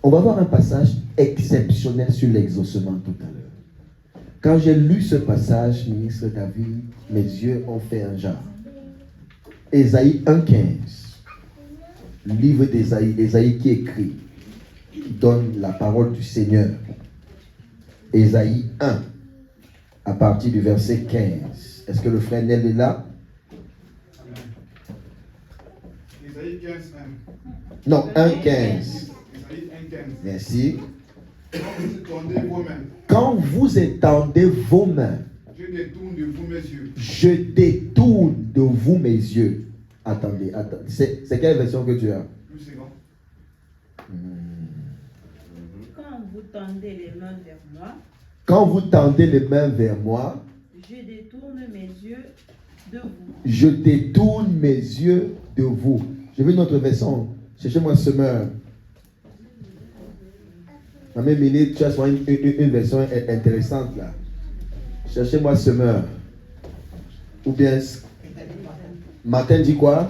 On va voir un passage exceptionnel sur l'exaucement tout à l'heure. Quand j'ai lu ce passage, ministre David, mes yeux ont fait un genre. Ésaïe 1,15. Livre d'Ésaïe, Ésaïe qui écrit, qui donne la parole du Seigneur. Ésaïe 1, à partir du verset 15. Est-ce que le frère Nel est là? Ésaïe 15, 1. Non, 1,15. Ésaïe 1, 15. Merci. Quand vous étendez vos mains, Quand vous étendez vos mains, je détourne de vous mes yeux. je détourne de vous mes yeux. Attendez. C'est quelle version que tu as? Plus c'est grand. Quand vous tendez les mains vers moi, Quand vous tendez les mains vers moi, je détourne mes yeux de vous. je détourne mes yeux de vous. Je veux une autre version. Cherchez-moi semeur. Ma mère Mélie, tu as souvent une version intéressante là. Cherchez-moi semeur. Ou bien Martin dit quoi?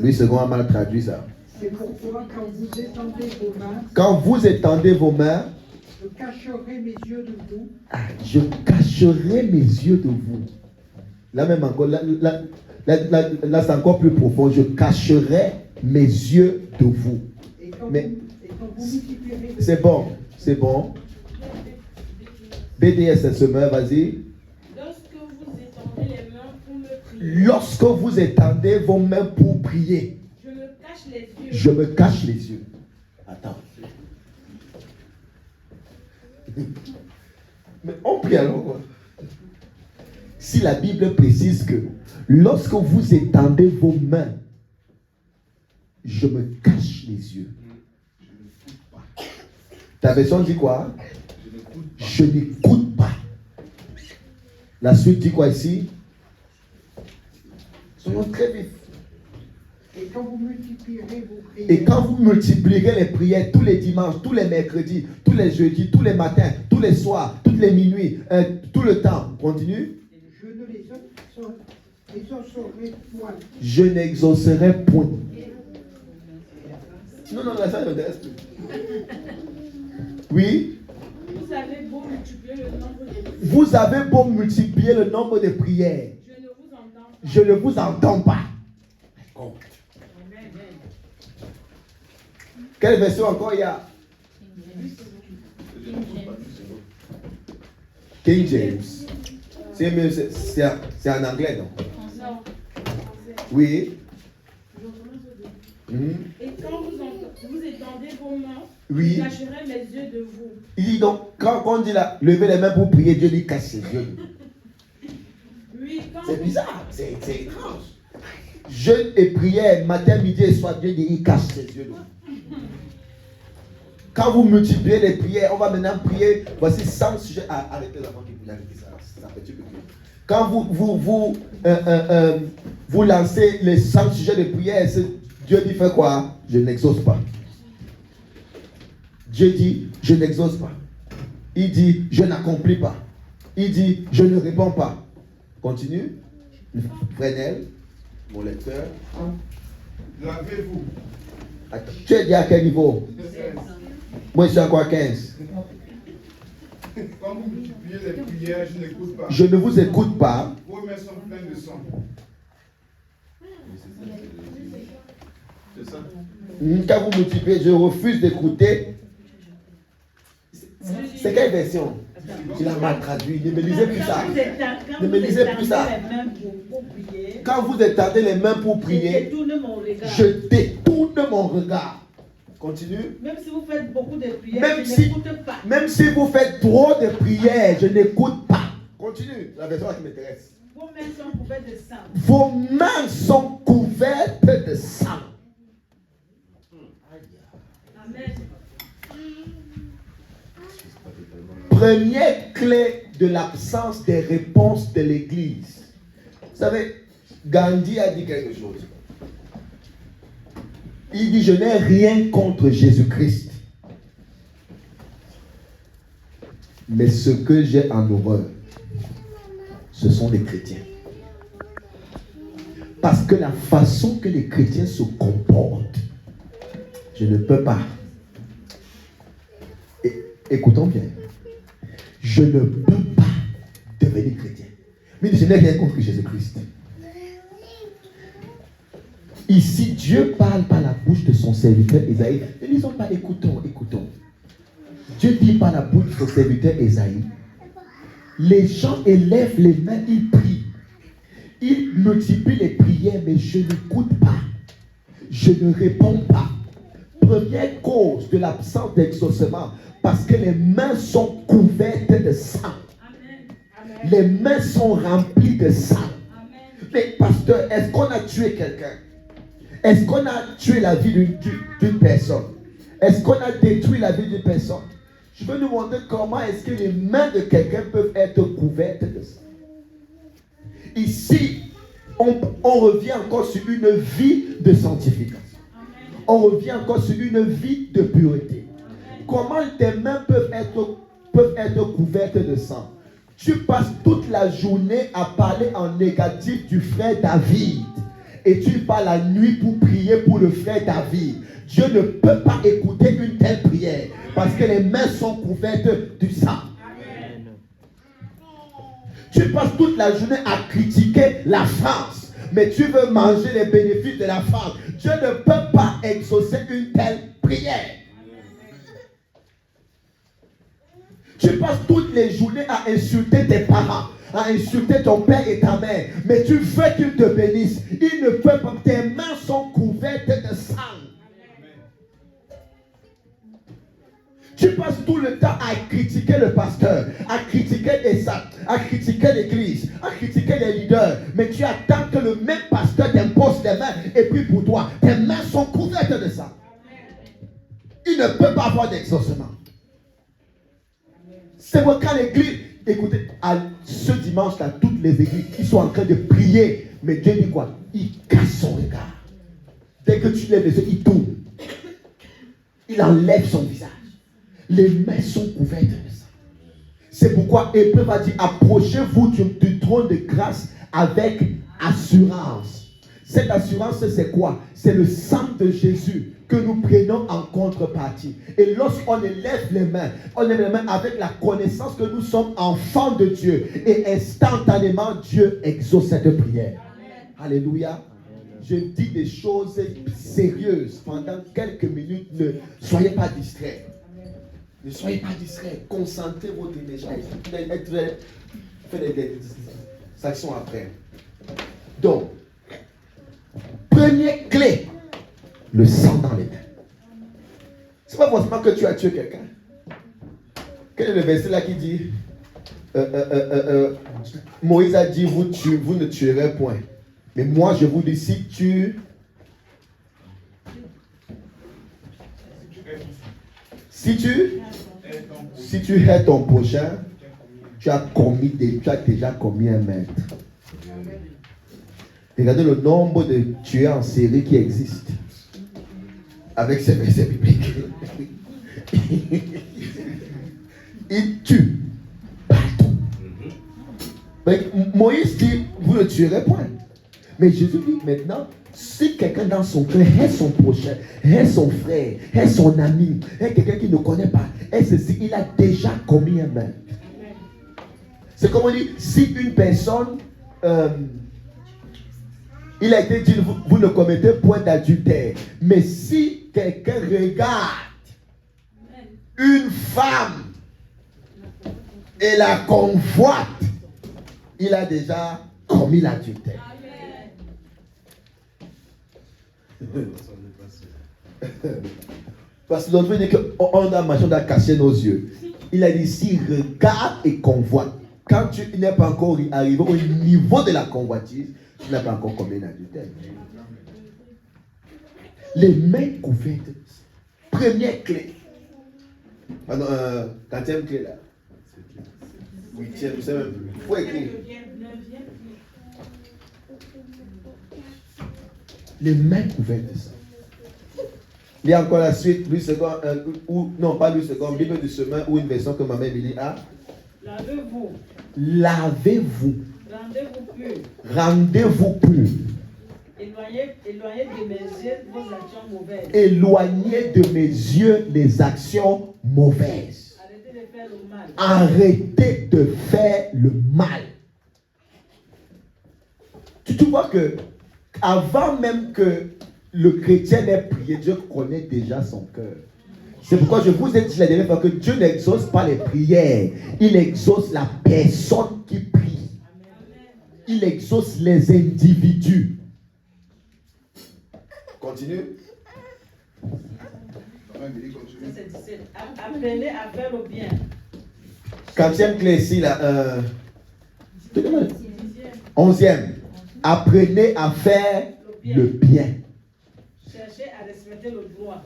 Lui second a mal traduit ça. C'est pourquoi quand vous étendez vos mains, Quand vous étendez vos mains, je cacherai mes yeux de vous. je cacherai mes yeux de vous. Là même encore, là c'est encore plus profond. Je cacherai mes yeux de vous. Et quand Mais vous multiplierez vos c'est bon. BDS, c'est semeur, vas-y. Lorsque vous étendez les mains pour me prier, Lorsque vous étendez vos mains pour prier, je me cache les yeux. je me cache les yeux. Attends. Mais on prie alors quoi? Si la Bible précise que lorsque vous étendez vos mains, je me cache les yeux. Ta version dit quoi? Je n'écoute pas. La suite dit quoi ici? Soyons très vifs. Et quand vous multiplierez vos prières, Et quand vous multiplierez les prières tous les dimanches, tous les mercredis, tous les jeudis, tous les matins, tous les soirs, toutes les minuits, tout le temps, continue. je ne les exaucerai point. Je n'exaucerai point. Non, ça ne m'intéresse plus. Oui, Vous avez beau multiplier le nombre de prières, vous avez beau multiplier le nombre de prières, je ne vous entends pas. je ne vous entends pas. Quelle version encore il y a? King James. C'est en anglais, non? Non. Oui. Mhm. Et quand vous étendez vos mains, Oui. je cacherai mes yeux de vous. Il dit donc, quand on dit là, levez les mains pour prier, Dieu dit cache ses yeux. Oui, quand C'est bizarre, c'est étrange. Jeûne et prière, matin, midi et soir, Dieu dit il cache ses yeux. Quand vous multipliez les prières, on va maintenant prier. Voici 100 sujets. Arrêtez l'avant qui vous arrêtez ça fait du bien. Quand vous lancez les 100 sujets de prière, Dieu dit fait quoi? Je n'exauce pas. Dieu dit je n'exauce pas. Il dit je n'accomplis pas. Il dit je ne réponds pas. Continue. Fresnel, mon lecteur. Lavez-vous. Attends, tu es dit à quel niveau? Moi je suis encore à 15. Quand vous multipliez les prières, je n'écoute pas. Je ne vous écoute pas. Vos mains sont pleines de sang. C'est ça. Quand vous multipliez, je refuse d'écouter. C'est quelle version? Tu l'as mal traduit. Ne me lisez plus ça. Ne me lisez plus ça. Quand vous étendez les mains pour prier, je détourne mon regard. Continue. même si vous faites beaucoup de prières, Même je si, n'écoute pas. même si vous faites trop de prières, je n'écoute pas. Continue. La version qui m'intéresse. Vos mains sont couvertes de sang. Vos mains sont couvertes de sang. Amen. Première clé de l'absence des réponses de l'Église. Vous savez, Gandhi a dit quelque chose. Il dit, je n'ai rien contre Jésus-Christ. Mais ce que j'ai en horreur, ce sont les chrétiens. Parce que la façon que les chrétiens se comportent, je ne peux pas. Écoutons bien. Je ne peux pas devenir chrétien. Mais je n'ai rien contre Jésus-Christ. Ici, Dieu parle par la bouche de son serviteur Ésaïe. Ne lisons pas, écoutons. Dieu dit par la bouche de son serviteur Ésaïe. Les gens élèvent les mains, ils prient. Ils multiplient les prières, mais je n'écoute pas. Je ne réponds pas. Première cause de l'absence d'exaucement, parce que les mains sont couvertes de sang. Amen. Les mains sont remplies de sang. Amen. Mais pasteur, est-ce qu'on a tué quelqu'un? Est-ce qu'on a tué la vie d'une personne? Est-ce qu'on a détruit la vie d'une personne? Je veux nous montrer comment est-ce que les mains de quelqu'un peuvent être couvertes de sang. Ici, on revient encore sur une vie de sanctification. Amen. On revient encore sur une vie de pureté. Amen. Comment tes mains peuvent être couvertes de sang? Tu passes toute la journée à parler en négatif du frère David. Et tu pars la nuit pour prier pour le frère David. Dieu ne peut pas écouter une telle prière parce que les mains sont couvertes du sang. Amen. Tu passes toute la journée à critiquer la France, mais tu veux manger les bénéfices de la France. Dieu ne peut pas exaucer une telle prière. Tu passes toutes les journées à insulter tes parents, à insulter ton père et ta mère, mais tu veux qu'ils te bénissent. Ils ne peuvent pas. Tes mains sont couvertes de sang. Tu passes tout le temps à critiquer le pasteur, à critiquer les saints, à critiquer l'église, à critiquer les leaders, mais tu attends que le même pasteur t'impose les mains et puis pour toi, tes mains sont couvertes de sang. Il ne peut pas avoir d'exaucement. C'est pourquoi l'église, écoutez, ce dimanche-là, toutes les églises, ils sont en train de prier. Mais Dieu dit quoi? Il casse son regard. Dès que tu lèves les yeux, il tourne. Il enlève son visage. Les mains sont couvertes de ça. C'est pourquoi Hébreu va dire, approchez-vous du trône de grâce avec assurance. Cette assurance, c'est quoi? C'est le sang de Jésus que nous prenons en contrepartie. Et lorsqu'on élève les mains, on élève les mains avec la connaissance que nous sommes enfants de Dieu. Et instantanément, Dieu exauce cette prière. Amen. Alléluia. Amen. Je dis des choses sérieuses pendant quelques minutes. Ne soyez pas distraits. Amen. Ne soyez pas distraits. Concentrez votre énergie. Faites des actions après. Donc, première clé, le sang dans les mains. C'est pas forcément que tu as tué quelqu'un. Quel est le verset là qui dit Moïse a dit vous ne tuerez point. Mais moi je vous dis si tu hais ton prochain, tu as déjà commis un meurtre. Regardez le nombre de tueurs en série qui existent avec ces versets bibliques. Ils tuent partout. Moïse dit, vous ne tuerez point. Mais Jésus dit maintenant, si quelqu'un dans son cœur hait son prochain, hait son frère, hait son ami, hait quelqu'un qui ne connaît pas, hait ceci, il a déjà commis un meurtre. C'est comme on dit, si une personne... il a été dit, vous ne commettez point d'adultère. Mais si quelqu'un regarde une femme et la convoite, il a déjà commis l'adultère. Parce que l'autre dit qu'on a marché, on a caché nos yeux. Il a dit, si regarde et convoite, quand tu n'es pas encore arrivé au niveau de la convoitise, tu n'as pas encore commis l'adultère. Les mains couvertes. Première clé. Pardon, quatrième clé là. Huitième, je sais même plus. Il faut écrire. Les mains couvertes de ça. Il y a encore la suite, Louis II, non pas Louis II, Bible du Chemin, ou une version que ma mère me dit, lavez-vous. Lavez-vous. Rendez-vous pur. Rendez-vous pur. Éloignez de mes yeux vos actions mauvaises. Éloignez de mes yeux les actions mauvaises. Arrêtez Arrêtez de faire le mal. Tu vois que avant même que le chrétien ait prié, Dieu connaît déjà son cœur. C'est pourquoi je vous ai dit la dernière fois que Dieu n'exauce pas les prières. Il exauce la personne qui prie. Il exauce les individus. Continue. C'est 17. Apprenez à faire le bien. 4e clé ici, là. 11e. Apprenez à faire le bien. Cherchez à respecter le droit.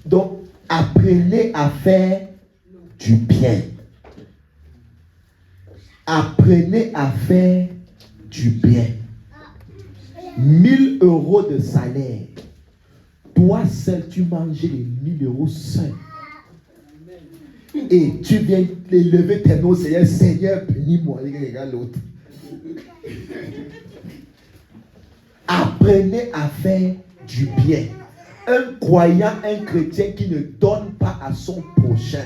Donc, apprenez à faire du bien. Apprenez à faire du bien. 1 000 euros de salaire. Toi seul, tu manges les 1 000 euros seul. Et tu viens élever tes noms, Seigneur, Seigneur, bénis-moi. Regarde l'autre. Apprenez à faire du bien. Un croyant, un chrétien qui ne donne pas à son prochain,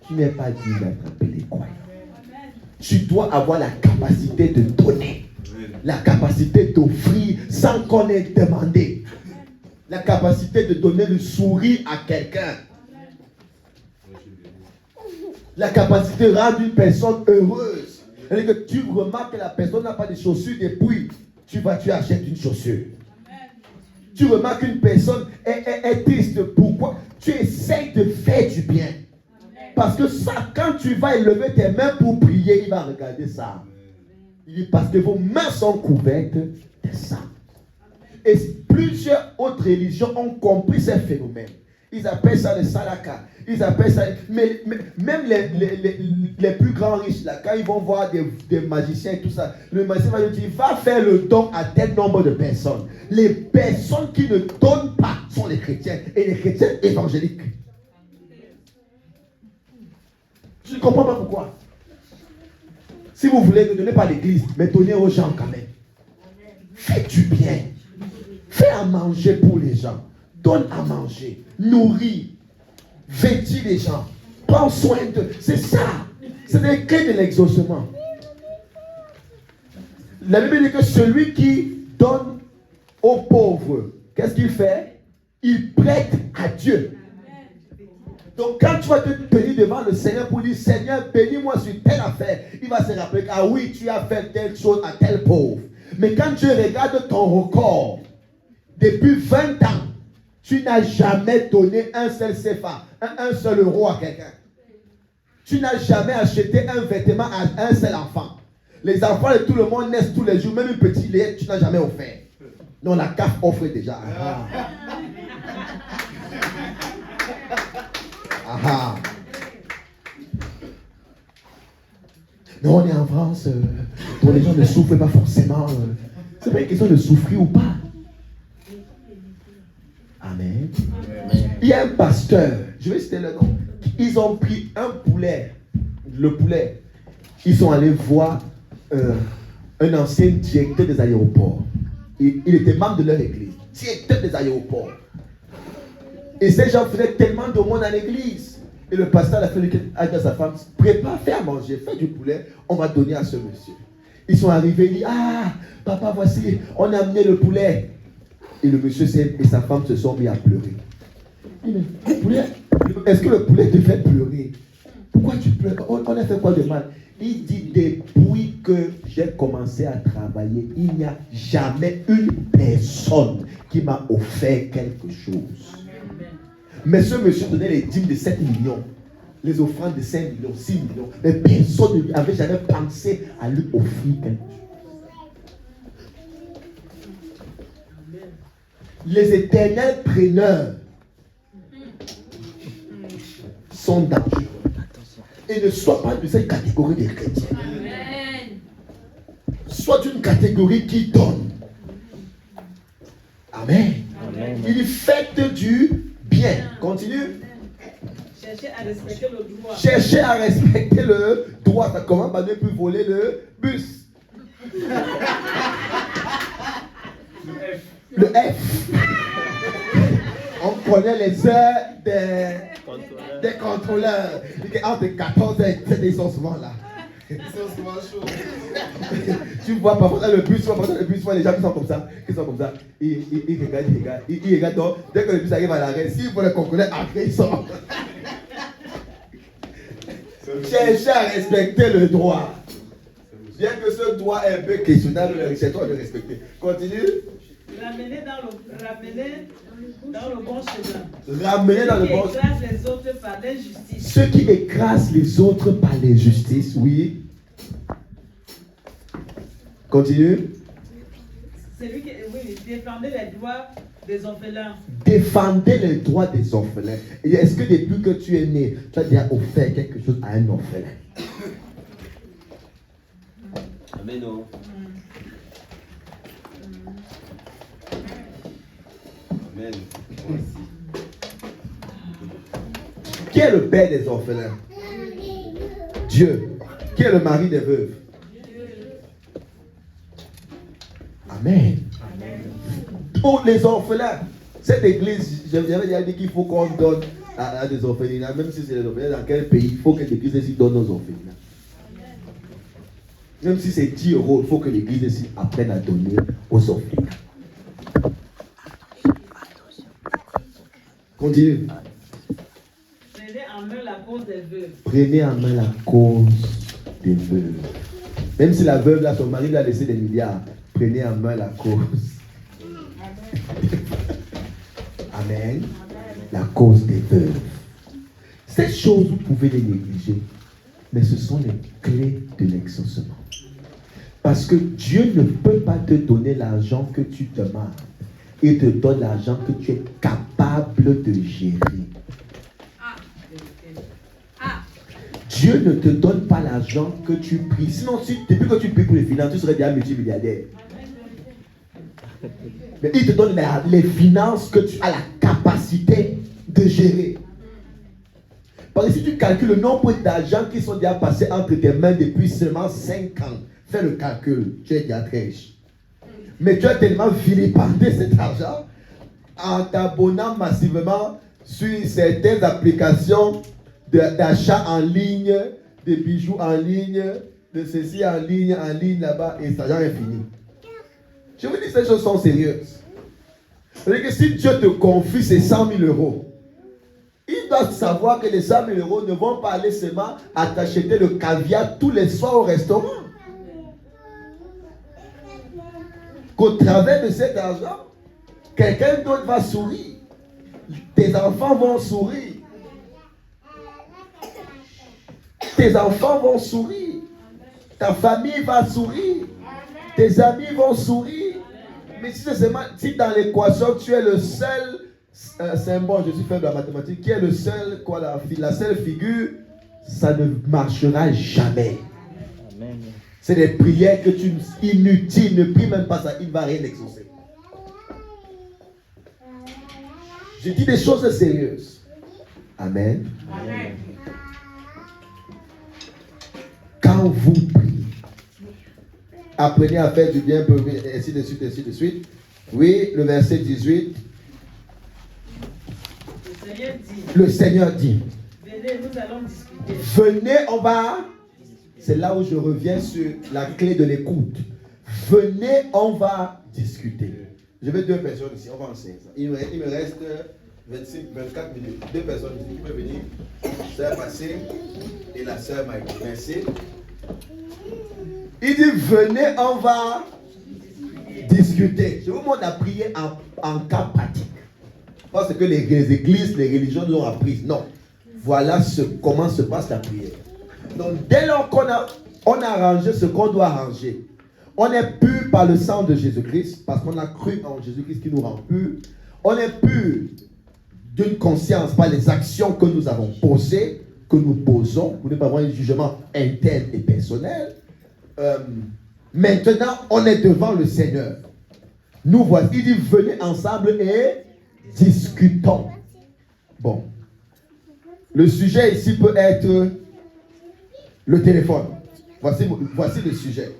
tu n'es pas digne d'être appelé croyant. Tu dois avoir la capacité de donner, la capacité d'offrir sans qu'on ait demandé, la capacité de donner le sourire à quelqu'un, la capacité de rendre une personne heureuse. C'est-à-dire que tu remarques que la personne n'a pas de chaussures depuis, tu achètes une chaussure. Tu remarques qu'une personne est triste. Pourquoi? Tu essaies de faire du bien. Parce que ça, quand tu vas élever tes mains pour prier, il va regarder ça. Il dit parce que vos mains sont couvertes de sang. Et plusieurs autres religions ont compris ces phénomènes. Ils appellent ça le salaka. Ils appellent ça. Mais même les plus grands riches, là, quand ils vont voir des magiciens et tout ça, le magicien va lui dire va faire le don à tel nombre de personnes. Les personnes qui ne donnent pas sont les chrétiens et les chrétiens évangéliques. Je ne comprends pas pourquoi. Si vous voulez, ne donnez pas à l'église, mais donnez aux gens quand même. Faites du bien. Fais à manger pour les gens. Donne à manger. Nourris. Vêtis les gens. Prends soin d'eux. C'est ça. C'est les clés de l'exaucement. La Bible dit que celui qui donne aux pauvres, qu'est-ce qu'il fait? Il prête à Dieu. Donc quand tu vas te tenir devant le Seigneur pour dire Seigneur, bénis-moi sur telle affaire, il va se rappeler que ah oui, tu as fait telle chose à tel pauvre. Mais quand Dieu regarde ton record, depuis 20 ans, tu n'as jamais donné un seul CFA, un seul euro à quelqu'un. Tu n'as jamais acheté un vêtement à un seul enfant. Les enfants de tout le monde naissent tous les jours, même un petit lait, tu n'as jamais offert. Non, la CAF offre déjà. Ah. Non, on est en France, dont les gens ne souffrent pas forcément. C'est pas une question de souffrir ou pas. Amen. Il y a un pasteur, je vais citer le nom. Ils ont pris un poulet, le poulet. Ils sont allés voir un ancien directeur des aéroports. Il était membre de leur église, directeur des aéroports. Et ces gens faisaient tellement de monde à l'église. Et le pasteur a fait avec sa femme, prépare, fais à manger, fais du poulet, on va donner à ce monsieur. Ils sont arrivés, il dit, ah, papa, voici, on a amené le poulet. Et le monsieur et sa femme se sont mis à pleurer. Il dit, le poulet, est-ce que le poulet te fait pleurer? Pourquoi tu pleures? On a fait quoi de mal? Il dit, depuis que j'ai commencé à travailler, il n'y a jamais une personne qui m'a offert quelque chose. Mais ce monsieur donnait les dîmes de 7 millions, les offrandes de 5 millions, 6 millions. Mais personne ne lui avait jamais pensé à lui offrir quelque chose. Les éternels preneurs sont dangereux. Et ne sois pas de cette catégorie de chrétiens. Sois d'une catégorie qui donne. Amen. Il fait du bien. Continue. Cherchez à respecter le droit. Cherchez à respecter le droit. Comment on peut voler le bus? Le F. On connaît les heures des contrôleurs. Entre 14 et 17, ils sont souvent là. Ils sont souvent chauds. Tu vois, parfois dans le bus, les gens qui sont comme ça, ils regardent. Ils regardent. Donc, dès que le bus arrive à l'arrêt, s'il faut les contrôler, après ils sortent. Cherchez à respecter le droit. Bien que ce droit est un peu questionnable, c'est toi de respecter. Continue. Ramener dans le bon chemin. Ramener dans le bon chemin. Ceux qui écrasent les autres par l'injustice. Ceux qui écrasent les autres par l'injustice, oui. Continue. Celui qui, oui, défendez les droits des orphelins. Défendez les droits des orphelins. Et est-ce que depuis que tu es né, tu as déjà offert quelque chose à un orphelin? Amen. Oh. Amen. Moi aussi. Qui est le père des orphelins? Dieu. Qui est le mari des veuves? Amen. Pour les orphelins, cette église, j'avais déjà dit qu'il faut qu'on donne à des orphelinats, même si c'est des orphelins dans quel pays, il faut que l'église ici donne aux orphelinats. Même si c'est 10 euros, il faut que l'église ici apprenne à donner aux orphelins. Continue. Prenez en main la cause des veuves. Prenez en main la cause des veuves. Même si la veuve, là, son mari lui a laissé des milliards, prenez en main la cause. Amen. La cause des veuves. Ces choses, vous pouvez les négliger, mais ce sont les clés de l'exaucement. Parce que Dieu ne peut pas te donner l'argent que tu demandes. Il te donne l'argent que tu es capable de gérer. Dieu ne te donne pas l'argent que tu pries. Sinon, depuis que tu pries pour les finances, tu serais déjà multimilliardaire. Mais il te donne les finances que tu as la capacité de gérer. Parce que si tu calcules le nombre d'argent qui sont déjà passés entre tes mains depuis seulement 5 ans, fais le calcul, tu es déjà très riche. Mais tu as tellement vilipendé cet argent en t'abonnant massivement sur certaines applications d'achat en ligne, de bijoux en ligne, de ceci en ligne là-bas, et cet argent est fini. Je vous dis, ces choses sont sérieuses. C'est-à-dire que si Dieu te confie ces 100 000 euros, il doit savoir que les 100 000 euros ne vont pas aller seulement à t'acheter le caviar tous les soirs au restaurant. Qu'au travers de cet argent, quelqu'un d'autre va sourire. Tes enfants vont sourire. Tes enfants vont sourire. Ta famille va sourire. Tes amis vont sourire. Mais si dans l'équation, tu es le seul symbole, je suis faible en mathématiques, qui est le seul, la seule figure, ça ne marchera jamais. Amen. C'est des prières que tu inutiles, ne prie même pas ça, il ne va rien exaucer. Je dis des choses sérieuses. Amen. Amen. Quand vous priez, apprenez à faire du bien, ainsi de suite, ainsi de suite. Oui, le verset 18. Le Seigneur dit. Venez, nous allons discuter. Venez, on va. C'est là où je reviens sur la clé de l'écoute. Venez, on va discuter. Je veux 2 personnes ici, on va en 16. Il me reste 24 minutes. 2 personnes ici qui peuvent venir. Sœur Passé et la sœur Maïko. Merci. Il dit, venez, on va discuter. Je vous montre à prier en cas pratique. Parce que les églises, les religions nous ont appris. Non. Voilà comment se passe la prière. Donc, dès lors qu'on a arrangé ce qu'on doit arranger, on est pur par le sang de Jésus-Christ, parce qu'on a cru en Jésus-Christ qui nous rend pur. On est pur d'une conscience par les actions que nous avons posées, que nous posons, pour ne pas avoir un jugement interne et personnel. Maintenant, on est devant le Seigneur. Nous voici, il dit, venez ensemble et discutons. Bon. Le sujet ici peut être le téléphone. Voici le sujet.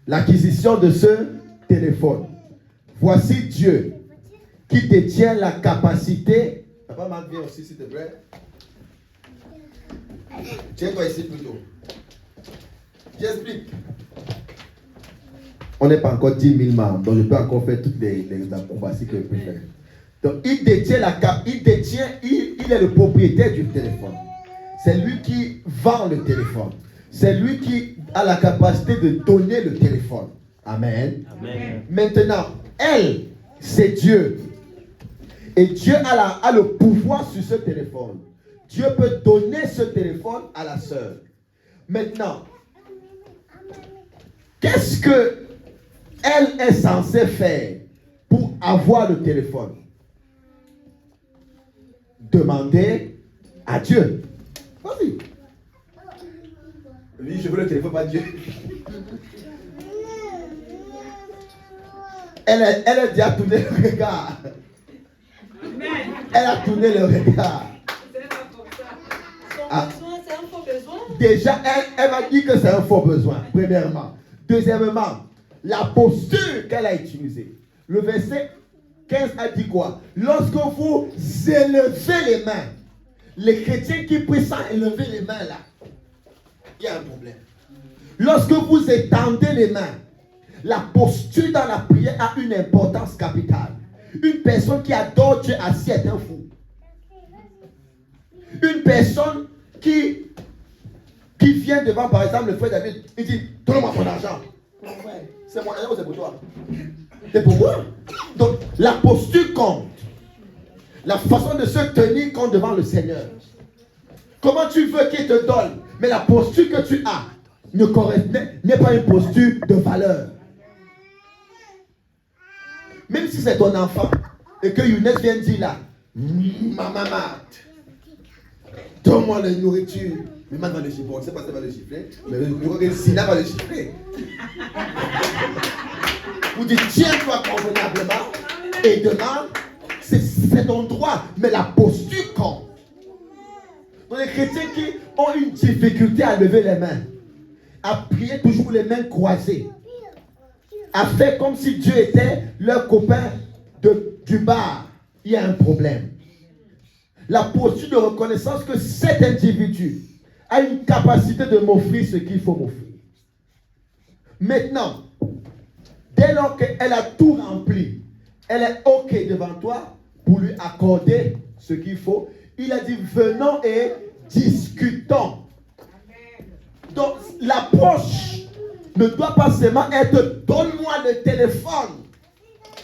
L'acquisition de ce téléphone. Voici Dieu qui détient la capacité. Papa Marc, viens aussi, s'il te plaît. Tiens-toi ici plutôt. J'explique. On n'est pas encore 10 000 membres, donc je peux encore faire toutes les acrobaties que je peux faire. Donc, il est le propriétaire du téléphone. C'est lui qui vend le téléphone. C'est lui qui a la capacité de donner le téléphone. Amen. Amen. Maintenant, elle, c'est Dieu. Et Dieu a le pouvoir sur ce téléphone. Dieu peut donner ce téléphone à la sœur. Maintenant, qu'est-ce que elle est censée faire pour avoir le téléphone? Demander à Dieu. Vas-y. Oui, je veux le téléphone, pas Dieu. Elle a déjà tourné le regard. Elle a tourné le regard. Ah. C'est un faux besoin. Déjà, elle m'a dit que c'est un faux besoin, premièrement. Deuxièmement, la posture qu'elle a utilisée. Le verset 15 a dit quoi? Lorsque vous élevez les mains, les chrétiens qui prient sans élever les mains là, il y a un problème. Lorsque vous étendez les mains, la posture dans la prière a une importance capitale. Une personne qui adore Dieu assis est un fou. Une personne qui vient devant, par exemple, le frère David, il dit, donne-moi ton argent. C'est mon argent ou c'est pour toi? C'est pour moi. Donc, la posture compte. La façon de se tenir compte devant le Seigneur. Comment tu veux qu'il te donne, mais la posture que tu as n'est pas une posture de valeur. Même si c'est ton enfant, et que Younes vient dire là, maman, donne-moi la nourriture. Mais maman va le gifler. On ne sait pas si elle va le gifler, mais je crois que Sina va le gifler. Vous dites, tiens-toi convenablement et demande, c'est ton droit, mais la posture compte. Donc les chrétiens qui ont une difficulté à lever les mains, à prier toujours les mains croisées, à faire comme si Dieu était leur copain du bar, il y a un problème. La posture de reconnaissance que cet individu a une capacité de m'offrir ce qu'il faut m'offrir. Maintenant, dès lors qu'elle a tout rempli, elle est OK devant toi pour lui accorder ce qu'il faut. Il a dit, venons et discutons. Donc, l'approche ne doit pas seulement être, donne-moi le téléphone.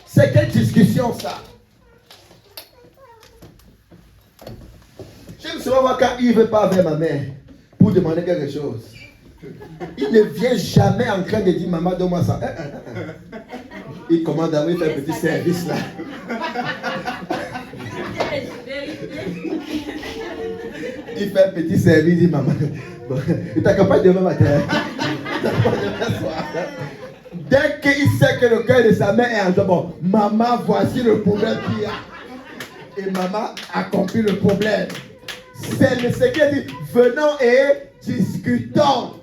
C'est quelle discussion ça? Je me souviens voir quand il ne veut pas vers ma mère pour demander quelque chose. Il ne vient jamais en train de dire, maman, donne-moi ça. Il commande à moi, il fait un petit service là. Il fait un petit service, il dit, maman, bon, il t'accompagne demain matin. Il t'accompagne demain soir. Dès qu'il sait que le cœur de sa mère est en joie, bon, maman, voici le problème qu'il y a. Et maman accomplit le problème. C'est ce qu'elle dit, venons et discutons.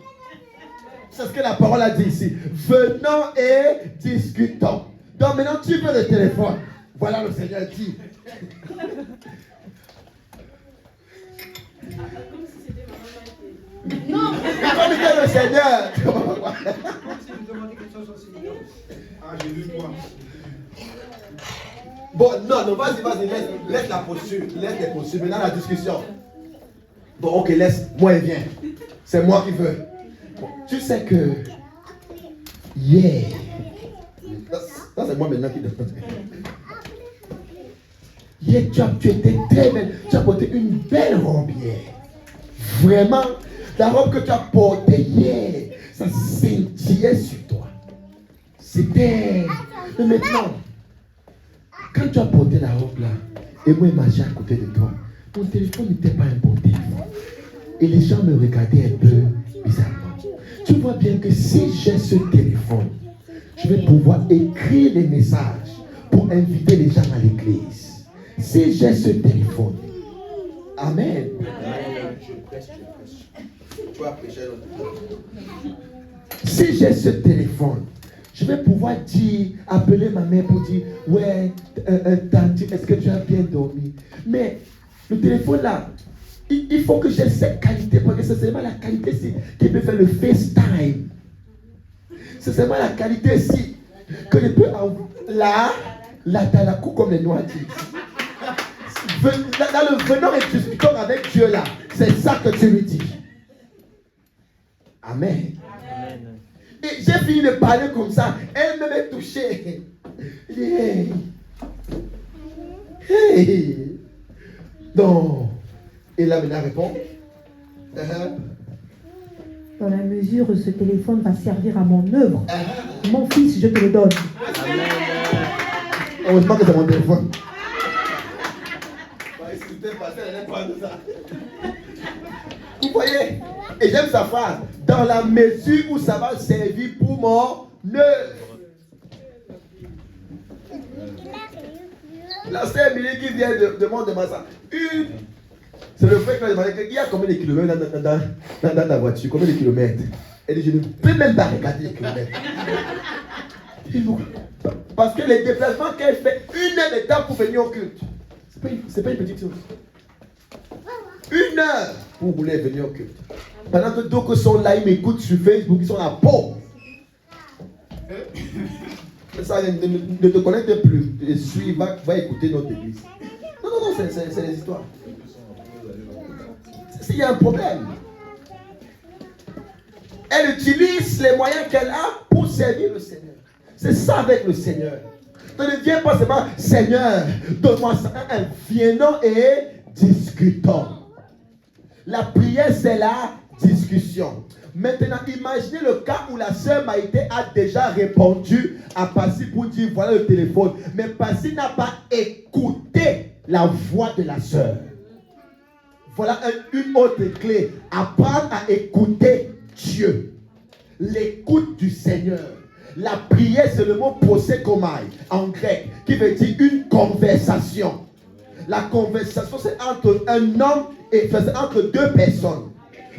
C'est ce que la parole a dit ici. Venons et discutons. Donc maintenant tu veux le téléphone. Voilà le Seigneur dit. Comme si c'était ma maman. Non. Comme dit le Seigneur. Si vous demandez quelque chose au Seigneur. Ah, j'ai vu quoi? Bon, non, vas-y, laisse la posture. Laisse les postures. Maintenant la discussion. Bon, ok, laisse. Moi, il vient. C'est moi qui veux. Bon, tu sais que hier, ça c'est moi maintenant qui demande. Hier, tu étais très belle. Tu as porté une belle robe hier. Vraiment, la robe que tu as portée hier, ça scintillait sur toi. C'était. Mais maintenant, quand tu as porté la robe là, et moi, marchais à côté de toi, ton téléphone n'était pas un bon téléphone. Et les gens me regardaient un peu bizarrement. Tu vois bien que si j'ai ce téléphone, je vais pouvoir écrire des messages pour inviter les gens à l'église. Si j'ai ce téléphone. Amen. Je prêche. Tu vas prêcher. Si j'ai ce téléphone, Je vais pouvoir appeler ma mère pour dire, ouais, tante, est-ce que tu as bien dormi? Mais le téléphone là, il faut que j'ai cette qualité, parce que c'est seulement la qualité qui peut faire le FaceTime. C'est seulement la qualité ici que je peux là, dans la cour comme les noirs disent. Dans le venant et discutant avec Dieu là, c'est ça que tu lui dis. Amen. Amen. Et j'ai fini de parler comme ça. Elle me met touchée. Elle dit, hey. Hey. Non. Et là, maintenant, répond. Dans la mesure où ce téléphone va servir à mon œuvre, mon fils, je te le donne. Heureusement que c'est mon téléphone. Vous voyez? Et j'aime sa phrase. Dans la mesure où ça va servir pour mon œuvre. La sœur Emilie qui vient de demander ça. C'est le fait qu'il y a combien de kilomètres dans la voiture? Combien de kilomètres? Elle dit, je ne peux même pas regarder les kilomètres. Parce que les déplacements qu'elle fait, 1 heure de temps pour venir au culte. C'est pas une petite chose. 1 heure pour rouler et venir au culte. Pendant que d'autres sont là, ils m'écoutent sur Facebook, ils sont à peau. Ça ne te connecte plus. Et suis, va écouter notre église. Non, c'est les histoires. S'il y a un problème, elle utilise les moyens qu'elle a pour servir le Seigneur. C'est ça avec le Seigneur. Ne viens pas seulement, Seigneur, donne-moi ça. Viens et discutons. La prière, c'est la discussion. Maintenant, imaginez le cas où la sœur Maïté a déjà répondu à Passy pour dire voilà le téléphone. Mais Passy n'a pas écouté la voix de la sœur. Voilà une autre clé. Apprendre à écouter Dieu. L'écoute du Seigneur. La prière, c'est le mot prosekomai en grec, qui veut dire une conversation. La conversation, c'est entre un homme et c'est entre 2 personnes.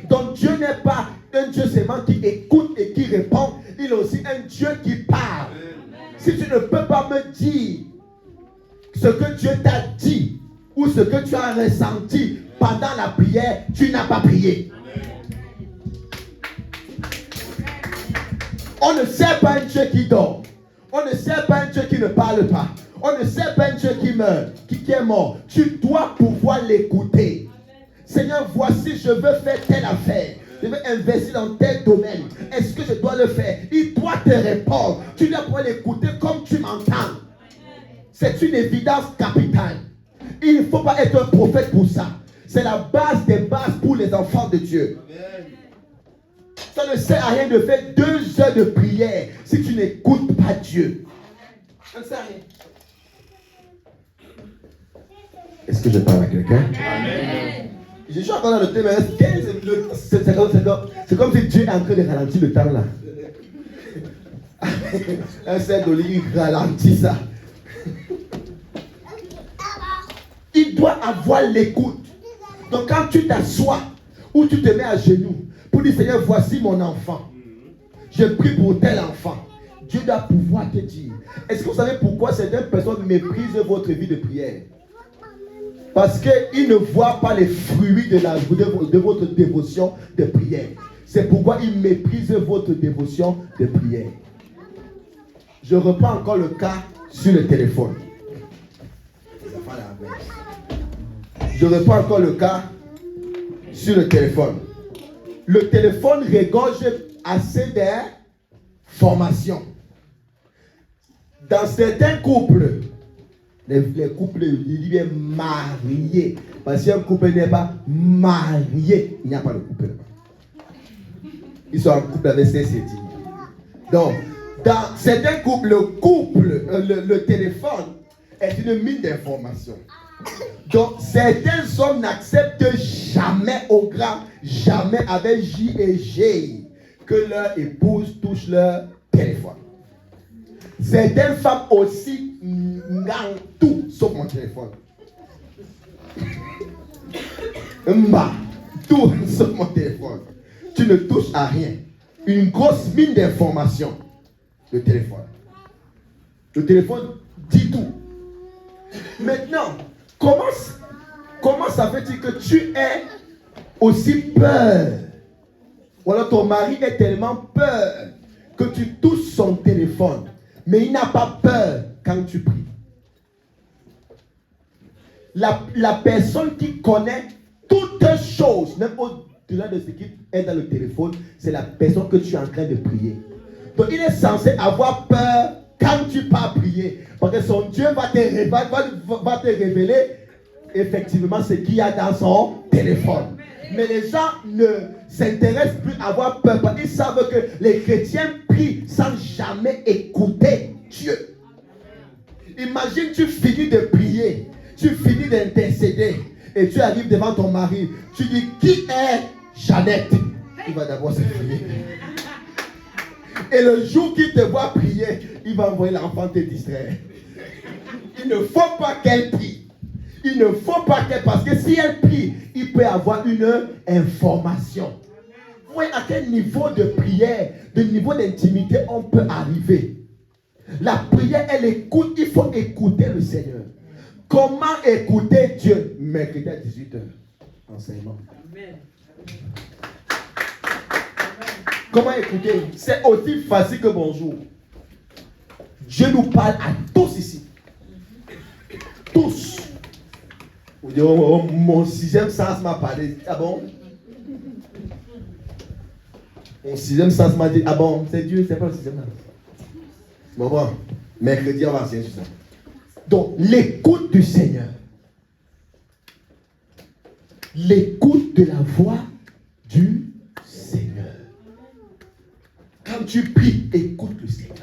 Donc Dieu n'est pas un Dieu seulement qui écoute et qui répond. Il est aussi un Dieu qui parle. Si tu ne peux pas me dire ce que Dieu t'a dit ou ce que tu as ressenti pendant la prière, tu n'as pas prié. On ne sert pas un Dieu qui dort. On ne sert pas un Dieu qui ne parle pas. On ne sert pas un Dieu qui meurt, qui est mort. Tu dois pouvoir l'écouter. Seigneur, voici, je veux faire telle affaire. Je veux investir dans tel domaine. Est-ce que je dois le faire? Il doit te répondre. Tu dois pouvoir l'écouter comme tu m'entends. C'est une évidence capitale. Il ne faut pas être un prophète pour ça. C'est la base des bases pour les enfants de Dieu. Ça ne sert à rien de faire 2 heures de prière si tu n'écoutes pas Dieu. Ça ne sert à rien. Est-ce que je parle à quelqu'un? Amen. Je suis encore dans le thème. C'est comme si Dieu est en train de ralentir le temps là. Un cerf d'olive ralentit ça. Il doit avoir l'écoute. Donc quand tu t'assois ou tu te mets à genoux pour dire Seigneur, voici mon enfant. Je prie pour tel enfant. Dieu doit pouvoir te dire. Est-ce que vous savez pourquoi certaines personnes méprisent votre vie de prière? Parce qu'ils ne voient pas les fruits de votre dévotion de prière. C'est pourquoi ils méprisent votre dévotion de prière. Je reprends encore le cas sur le téléphone. Je reprends encore le cas sur le téléphone. Le téléphone regorge assez d'informations. Dans certains couples, les couples, il dit bien mariés. Parce qu'un couple n'est pas marié, il n'y a pas de couple là-bas. Ils sont en couple avec ses sédits. Donc, dans certains couples, le téléphone est une mine d'informations. Donc, certains hommes n'acceptent jamais au grand, jamais avec J et G, que leur épouse touche leur téléphone. Certaines femmes aussi n'ont tout sauf mon téléphone. Tout sauf mon téléphone. Tu ne touches à rien. Une grosse mine d'informations. Le téléphone. Le téléphone dit tout. Maintenant, comment ça fait-il que tu aies aussi peur? Ou alors ton mari est tellement peur que tu touches son téléphone, mais il n'a pas peur quand tu pries. La personne qui connaît toutes choses, même au-delà de ce qui est dans le téléphone, c'est la personne que tu es en train de prier. Donc il est censé avoir peur quand tu pars prier, parce que son Dieu va te révéler effectivement ce qu'il y a dans son téléphone. Mais les gens ne s'intéressent plus à avoir peur, parce qu'ils savent que les chrétiens prient sans jamais écouter Dieu. Imagine, tu finis de prier, tu finis d'intercéder, et tu arrives devant ton mari, tu dis, qui est Jeannette? Il va d'abord se prier. Et le jour qu'il te voit prier, il va envoyer l'enfant te distraire. Il ne faut pas qu'elle prie. Il ne faut pas qu'elle, parce que si elle prie, il peut avoir une information. Vous voyez à quel niveau de prière, de niveau d'intimité on peut arriver. La prière, elle écoute, il faut écouter le Seigneur. Comment écouter Dieu? Mercredi à 18h, enseignement. Amen. Comment écouter? C'est aussi facile que bonjour. Dieu nous parle à tous ici. Tous. Vous dites, oh, mon sixième sens m'a parlé. Ah bon? Mon sixième sens m'a dit, ah bon, c'est Dieu, c'est pas le sixième sens. Bon, mercredi, on va enseigner sur ça. Donc, l'écoute du Seigneur. L'écoute de la voix du Seigneur. Quand tu pries, écoute le Seigneur.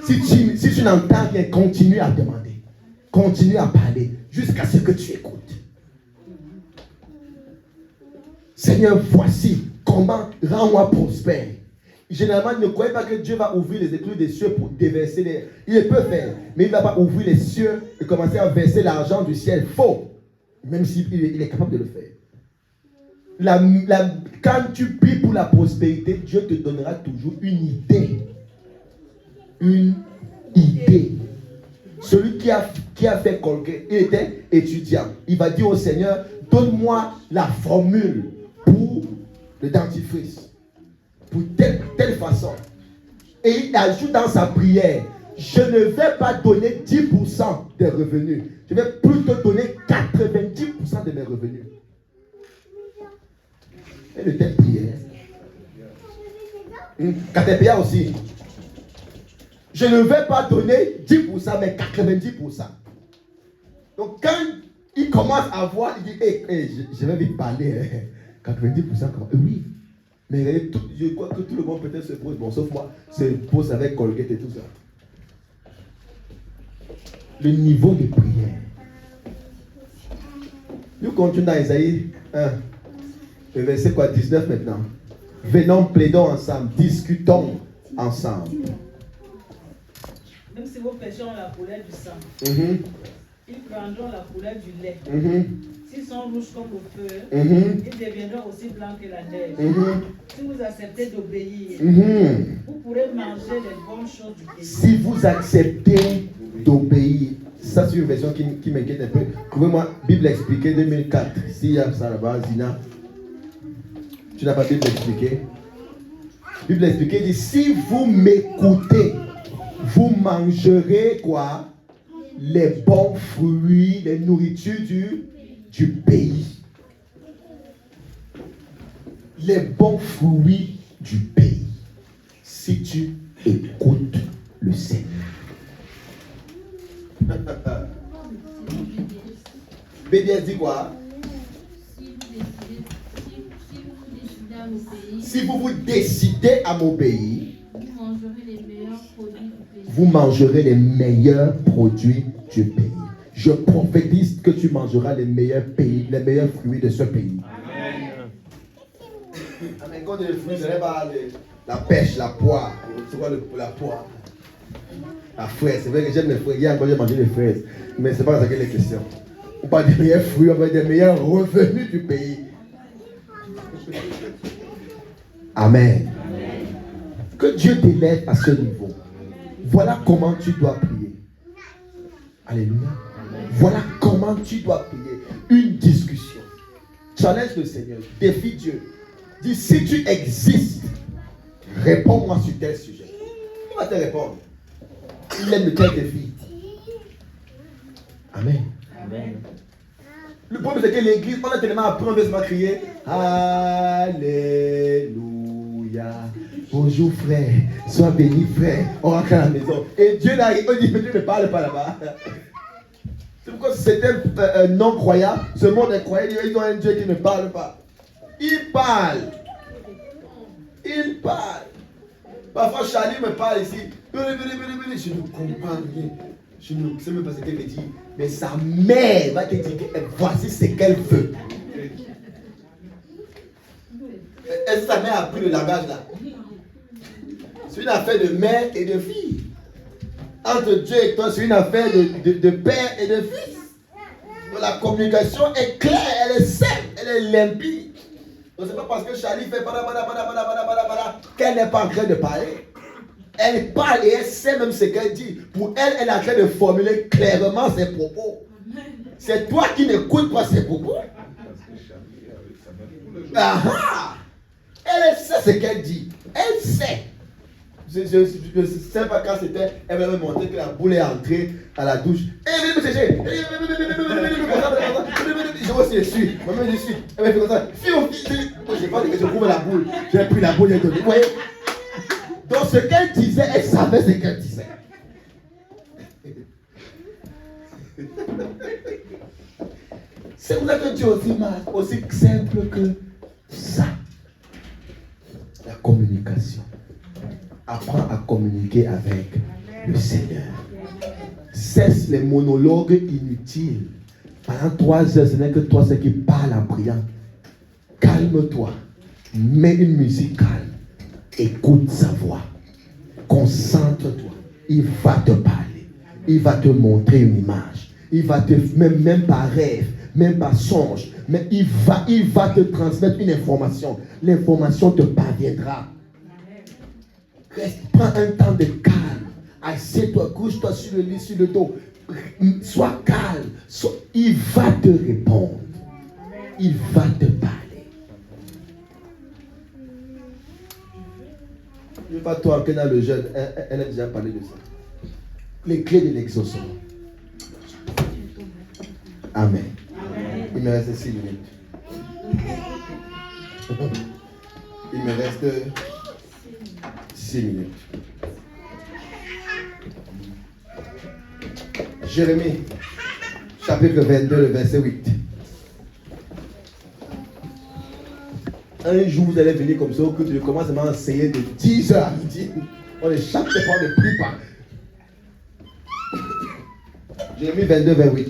Si tu n'entends rien, continue à demander. Continue à parler jusqu'à ce que tu écoutes. Seigneur, voici comment rends-moi prospère. Généralement, ne croyez pas que Dieu va ouvrir les écluses des cieux pour déverser les... Il peut faire, mais il ne va pas ouvrir les cieux et commencer à verser l'argent du ciel. Faux. Même s'il est capable de le faire. Quand tu pries pour la prospérité, Dieu te donnera toujours une idée. Une idée. Celui qui a fait Colgate, il était étudiant. Il va dire au Seigneur, donne-moi la formule pour le dentifrice. Pour telle façon. Et il ajoute dans sa prière, je ne vais pas donner 10% des revenus. Je vais plutôt donner 90% de mes revenus. Et le telle prière. Katepia aussi. Je ne vais pas donner 10%, mais 90%. Donc quand il commence à voir, il dit, je vais vite parler. 90%, oui. Mais je crois que tout le monde peut-être se pose, bon, sauf moi, se pose avec Colgate et tout ça. Le niveau de prière. Nous continuons dans Isaïe 1, le verset 19 maintenant. Venons, plaidons ensemble, discutons ensemble. Même si vos péchés ont la couleur du sang, ils prendront la couleur du lait. S'ils sont rouges comme le feu, ils deviendront aussi blancs que la neige. Si vous acceptez d'obéir, vous pourrez manger les bonnes choses du pays. Si vous acceptez d'obéir, ça c'est une version qui m'inquiète un peu. Trouvez-moi Bible expliquée 2004. S'il y a ça là-bas, Zina. Tu n'as pas Bible expliquée? Bible expliquée dit, si vous m'écoutez, vous mangerez quoi? Les bons fruits, les nourritures du pays. Les bons fruits du pays. Si tu écoutes le Seigneur. BDS dit quoi? Si vous vous décidez à m'obéir, vous mangerez les meilleurs produits du pays. Je prophétise que tu mangeras les meilleurs fruits de ce pays. Amen. Quand les fruits, la pêche, la poire. C'est quoi la poire? La fraise. C'est vrai que j'aime les fraises. Hier encore, j'ai mangé les fraises. Mais c'est pas ça que les questions. On parle des meilleurs fruits, on parle des meilleurs revenus du pays. Amen. Que Dieu t'élève à ce niveau. Voilà comment tu dois prier. Alléluia. Voilà comment tu dois prier. Une discussion. Challenge le Seigneur. Défie Dieu. Dis, si tu existes, réponds-moi sur tel sujet. Il va te répondre. Il aime tel défi. Amen. Amen. Le problème c'est que l'église, on a tellement appris, on veut se crier Alléluia. Bonjour frère, sois béni frère. On rentre à la maison. Et Dieu là, on dit, mais Dieu ne parle pas là-bas. C'est pourquoi c'était un non-croyant. Ce monde est croyant, ils ont un Dieu qui ne parle pas. Il parle. Il parle. Parfois Charlie me parle ici. Je ne comprends rien. Je ne sais même pas ce qu'elle me dit. Mais sa mère va te dire que voici ce qu'elle veut. Est-ce que sa mère a pris le langage là? C'est une affaire de mère et de fille. Entre Dieu et toi, c'est une affaire de père et de fils. Donc la communication est claire, elle est simple, elle est limpide. Donc c'est pas parce que Charlie fait qu'elle n'est pas en train de parler. Elle parle et elle sait même ce qu'elle dit. Pour elle, elle est en train de formuler clairement ses propos. C'est toi qui n'écoutes pas ses propos. Ah, elle sait ce qu'elle dit. Elle sait. Je ne sais pas quand c'était. Elle m'a montré que la boule est entrée à la douche. Elle me chercher. Je vois si je suis. Moi-même je suis. Elle m'a fait comme ça. Je n'ai pas dit que je trouve la boule. J'ai pris la boule et j'ai donné. Vous voyez? Donc ce qu'elle disait, elle savait ce qu'elle disait. C'est pour ça que Dieu est aussi simple que ça. La communication. Apprends à communiquer avec le Seigneur. Cesse les monologues inutiles. Pendant 3 heures, ce n'est que toi qui parles en priant. Calme-toi. Mets une musique calme. Écoute sa voix. Concentre-toi. Il va te parler. Il va te montrer une image. Il va te, même par rêve, même par songe, mais il va te transmettre une information. L'information te parviendra. Reste, prends un temps de calme. Assieds-toi, couche-toi sur le lit, sur le dos. Sois calme. Il va te répondre. Il va te parler. Je ne sais pas toi, que dans le jeûne, elle a déjà parlé de ça. Les clés de l'exaucement. Amen. Il me reste 6 minutes. Il me reste 6 minutes. Jérémie, chapitre 22, le verset 8. Un jour, vous allez venir comme ça, que je commence à m'enseigner de 10h à midi. On est chaque fois ne prie pas. Jérémie 22, 28.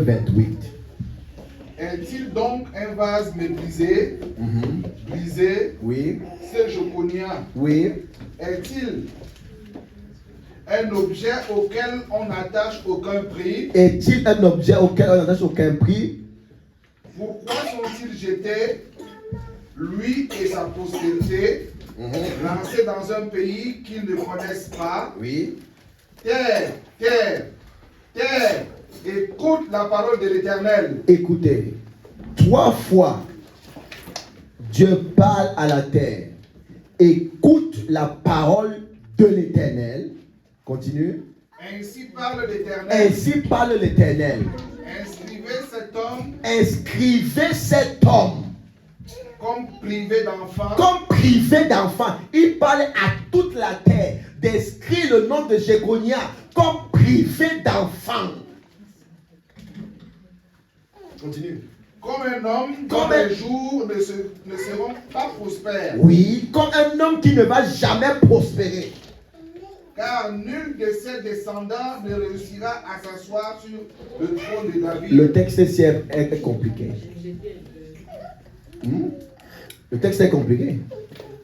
Vingt-huit. Est-il donc un vase méprisé, brisé, Oui. c'est Joconia? Oui. Est-il un objet auquel on n'attache aucun prix? Est-il un objet auquel on n'attache aucun prix? Pourquoi sont-ils jetés, lui et sa postérité, lancés dans un pays qu'ils ne connaissent pas? Oui. Terre, terre, terre, écoute la parole de l'Éternel. Écoutez, 3 fois, Dieu parle à la terre. Écoute la parole de l'Éternel. Continue. Ainsi parle l'Éternel. Ainsi parle l'Éternel. Inscrivez cet homme comme privé d'enfant. Comme privé d'enfant. Il parle à toute la terre d'inscrire le nom de Jéconia comme privé d'enfant. Continue. Comme un homme dont les jours ne seront pas prospères. Oui, comme un homme qui ne va jamais prospérer. car nul de ses descendants ne réussira à s'asseoir sur le trône de David. Le texte est compliqué. Le texte est compliqué.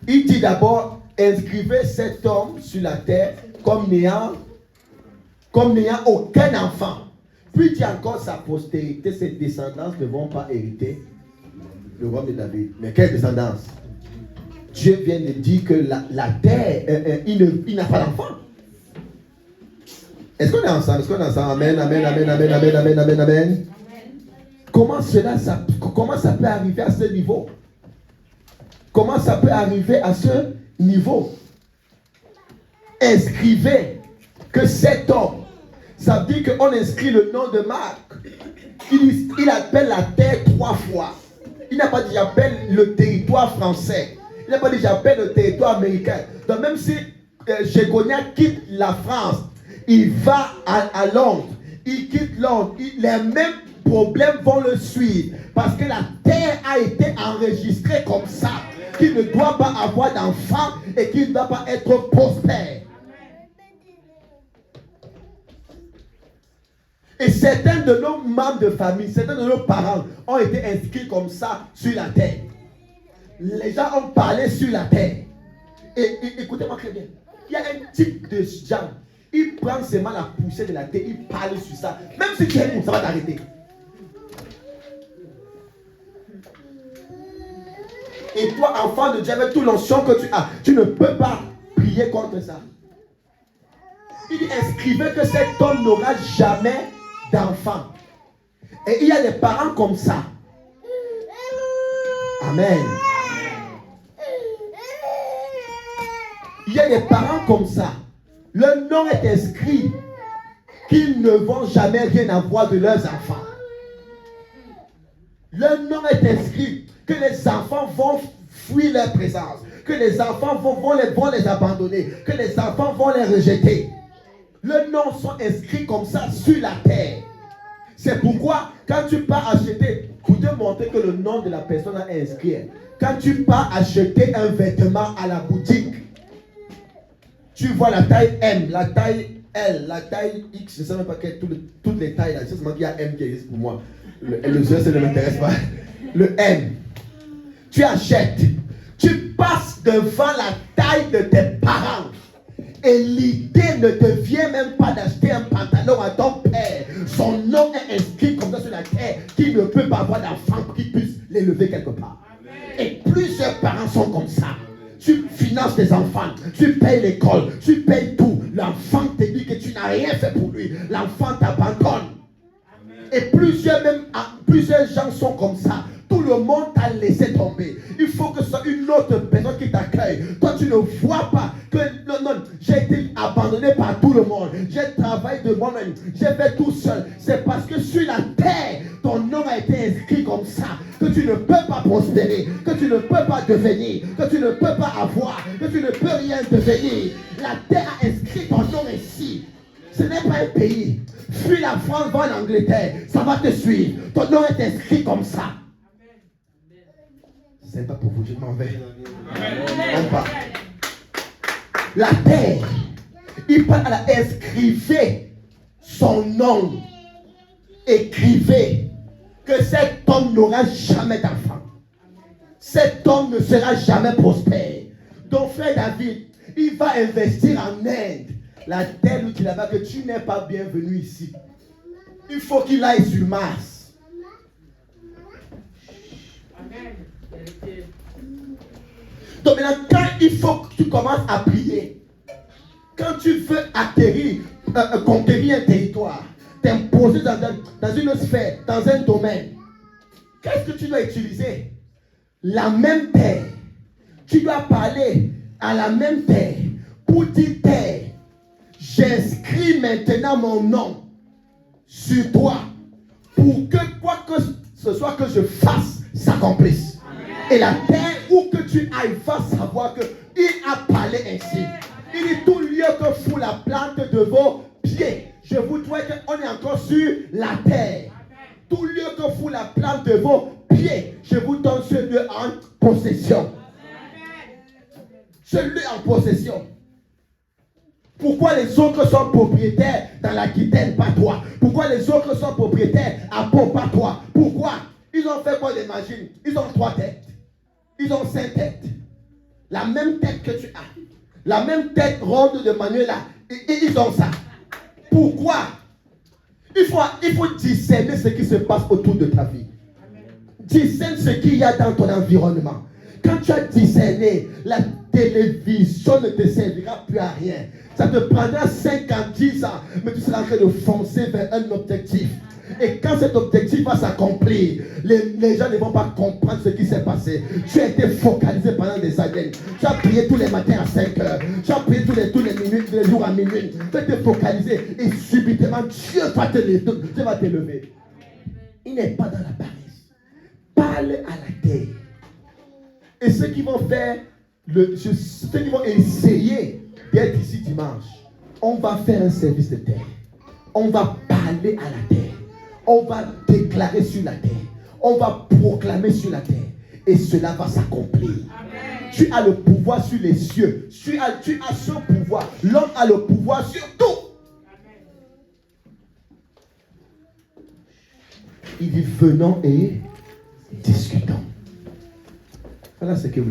Il dit d'abord, inscrivez cet homme sur la terre comme n'ayant aucun enfant. Puis il dit encore, sa postérité, ses descendances ne vont pas hériter le royaume de David. Mais quelle descendance? Dieu vient de dire que la terre, il n'a pas d'enfant. Est-ce qu'on est ensemble? Amen, amen, amen, amen, amen, amen, amen, amen. Comment ça peut arriver à ce niveau? Comment ça peut arriver à ce niveau? Inscrivez que cet homme, ça veut dire qu'on inscrit le nom de Marc. Il appelle la terre 3 fois. Il n'a pas dit j'appelle le territoire français. Il n'a pas dit j'appelle le territoire américain. Donc même si Jégonia quitte la France, il va à Londres. Il quitte Londres. Les mêmes problèmes vont le suivre. Parce que la terre a été enregistrée comme ça. Qu'il ne doit pas avoir d'enfants et qu'il ne doit pas être prospère. Et certains de nos membres de famille, certains de nos parents ont été inscrits comme ça sur la terre. Les gens ont parlé sur la terre. Et écoutez-moi très bien. Il y a un type de gens. Il prend seulement la poussière de la terre, il parle sur ça. Même si tu es où, ça va t'arrêter. Et toi, enfant de Dieu, avec tout l'onction que tu as, tu ne peux pas prier contre ça. Il dit, inscrivez que cet homme n'aura jamais d'enfant. Et il y a des parents comme ça. Amen. Il y a des parents comme ça. Le nom est inscrit qu'ils ne vont jamais rien avoir de leurs enfants. Le nom est inscrit que les enfants vont fuir leur présence, que les enfants vont les abandonner, que les enfants vont les rejeter. Les noms sont inscrits comme ça sur la terre. C'est pourquoi quand tu pars acheter, pour te montrer que le nom de la personne est inscrit, quand tu pars acheter un vêtement à la boutique, tu vois la taille M, la taille L, la taille X, je ne sais même pas toutes les tailles là, c'est seulement qu'il y a M qui existe pour moi. Le Z, ça ne m'intéresse pas. Le M. Tu achètes, tu passes devant la taille de tes parents. Et l'idée ne te vient même pas d'acheter un pantalon à ton père. Son nom est inscrit comme ça sur la terre, qu'il ne peut pas avoir d'enfant pour qu'il puisse l'élever quelque part. Et plusieurs parents sont comme ça. Tu finances tes enfants, tu payes l'école, tu payes tout. L'enfant te dit que tu n'as rien fait pour lui. L'enfant t'abandonne. Et plusieurs gens sont comme ça. Tout le monde t'a laissé tomber. Il faut que ce soit une autre personne qui t'accueille. Toi, tu ne vois pas que non, j'ai été abandonné par tout le monde. J'ai travaillé de moi-même. J'ai fait tout seul. C'est parce que sur la terre, ton nom a été inscrit comme ça. Que tu ne peux pas prospérer. Que tu ne peux pas devenir. Que tu ne peux pas avoir. Que tu ne peux rien devenir. La terre a inscrit ton nom ici. Ce n'est pas un pays. Fuis la France, va en Angleterre. Ça va te suivre. Ton nom est inscrit comme ça. C'est pas pour vous, je m'en vais. La terre, il parle à la inscrivez son nom. Écrivez que cet homme n'aura jamais d'enfant. Cet homme ne sera jamais prospère. Donc, frère David, il va investir en Inde. La terre lui dit là-bas que tu n'es pas bienvenu ici. Il faut qu'il aille sur Mars. Donc maintenant, quand il faut que tu commences à prier, quand tu veux atterrir, conquérir un territoire, t'imposer dans une sphère, dans un domaine, qu'est-ce que tu dois utiliser? La même terre. Tu dois parler à la même terre pour dire terre, j'inscris maintenant mon nom sur toi pour que quoi que ce soit que je fasse s'accomplisse. Et la terre où que tu ailles va savoir qu'il a parlé ainsi. Il dit tout lieu que fout la plante de vos pieds. Je vous dis qu'on est encore sur la terre. Tout lieu que fout la plante de vos pieds, je vous donne ce lieu en possession. Ce lieu en possession. Pourquoi les autres sont propriétaires dans l'Aquitaine, pas toi? Pourquoi les autres sont propriétaires à Pau, pas toi? Pourquoi? Ils ont fait quoi, imagine? Ils ont 3 têtes. Ils ont 5 têtes. La même tête que tu as. La même tête ronde de Manuela. Ils ont ça. Pourquoi? Il faut discerner ce qui se passe autour de ta vie. Discerne ce qu'il y a dans ton environnement. Quand tu as discerné, la télévision ne te servira plus à rien. Ça te prendra 5 ans, 10 ans, mais tu seras en train de foncer vers un objectif. Et quand cet objectif va s'accomplir, les gens ne vont pas comprendre ce qui s'est passé. Tu as été focalisé pendant des années. Tu as prié tous les matins à 5 heures. Tu as prié tous les minutes, tous les jours à minuit. Tu as été focalisé et subitement Dieu va te lever. Il n'est pas dans la paresse. Parle à la terre. Et ceux qui vont faire, ceux qui vont essayer d'être ici dimanche, on va faire un service de terre. On va parler à la terre. On va déclarer sur la terre. On va proclamer sur la terre. Et cela va s'accomplir. Amen. Tu as le pouvoir sur les cieux. Tu as ce pouvoir. L'homme a le pouvoir sur tout. Amen. Il dit venons et discutons. Voilà ce que vous